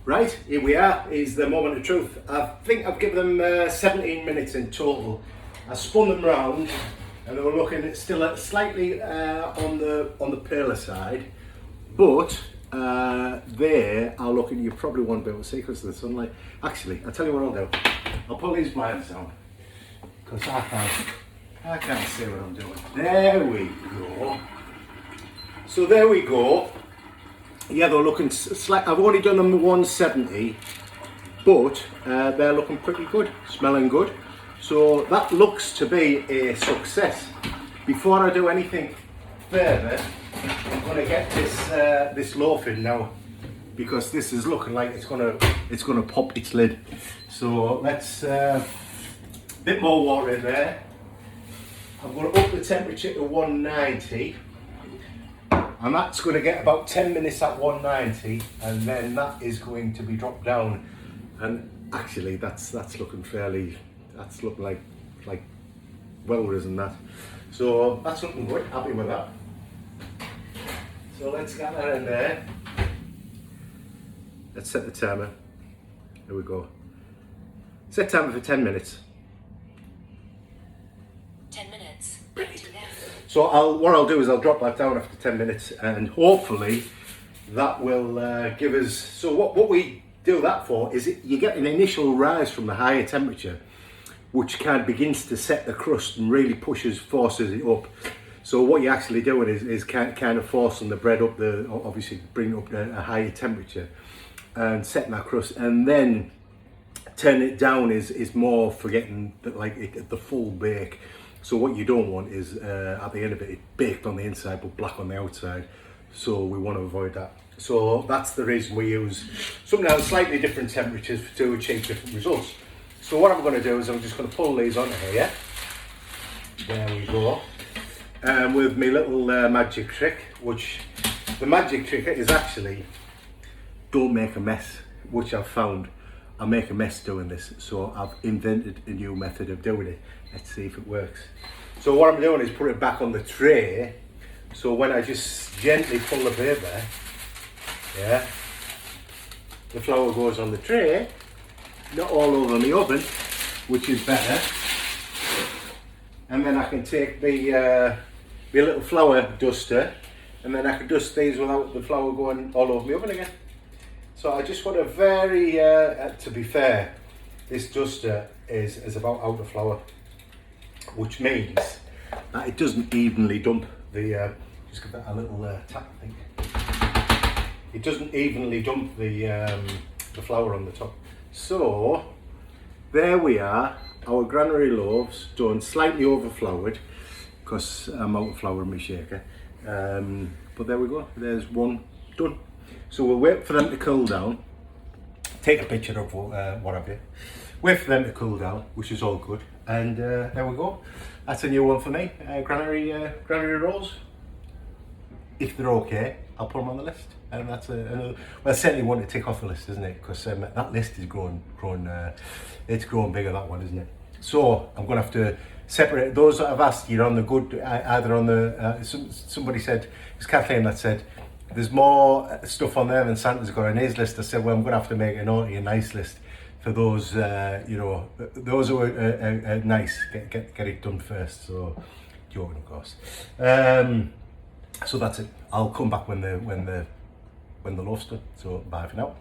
Right, here we are, is the moment of truth. I think I've given them 17 minutes in total. I spun them round and they were looking still at slightly on the paler side, but they are looking, you probably won't be able to see because of the sunlight. Actually, I'll tell you what I'll do. I'll pull these blinds down because I can't see what I'm doing. There we go. So there we go. Yeah, they're looking slight. I've only done them 170, but they're looking pretty good, smelling good. So that looks to be a success. Before I do anything further, I'm going to get this loaf in now because this is looking like it's gonna pop its lid. So let's bit more water in there. I'm going to up the temperature to 190. And that's going to get about 10 minutes at 190, and then that is going to be dropped down. And actually, that's looking fairly. That's looking like well risen that. So that's looking good. Happy with that. So let's get that in there. Let's set the timer. Here we go. Set timer for 10 minutes. 10 minutes. So what I'll do is I'll drop that down after 10 minutes, and hopefully that will give us, so what we do that for is you get an initial rise from the higher temperature, which kind of begins to set the crust and really forces it up. So what you're actually doing is kind of forcing the bread up, obviously bring it up to a higher temperature and setting that crust, and then turning it down is more for getting the full bake. So what you don't want is at the end of it, it's baked on the inside but black on the outside. So we want to avoid that. So that's the reason we use sometimes slightly different temperatures to achieve different results. So what I'm going to do is I'm just going to pull these onto here. There we go. With my little magic trick, which the magic trick is actually don't make a mess, which I've found. I make a mess doing this, so I've invented a new method of doing it. Let's see if it works. So what I'm doing is put it back on the tray, so when I just gently pull the paper, yeah, the flour goes on the tray, not all over the oven, which is better. And then I can take my little flour duster, and then I can dust these without the flour going all over the oven again. So I just want to to be fair, this duster is about out of flour, which means that it doesn't evenly dump the, just give that a little tap, I think. It doesn't evenly dump the flour on the top. So there we are, our granary loaves done, slightly over floured, because I'm out of flour in my shaker. But there we go, there's one done. So we'll wait for them to cool down, take a picture of what have you, wait for them to cool down, which is all good, and there we go. That's a new one for me, granary rolls. If they're okay, I'll put them on the list, and that's another, well, certainly one to tick off the list, isn't it? Because that list is growing, it's growing bigger, that one, isn't it? So I'm going to have to separate those that I've asked. You're on the good, either on the, somebody said, it was Kathleen that said, there's more stuff on there than Santa's got on his list. I said, well, I'm going to have to make a naughty and nice list for those, those who are nice, get it done first. So, joking, of course. So that's it. I'll come back when the loaf's done. So, bye for now.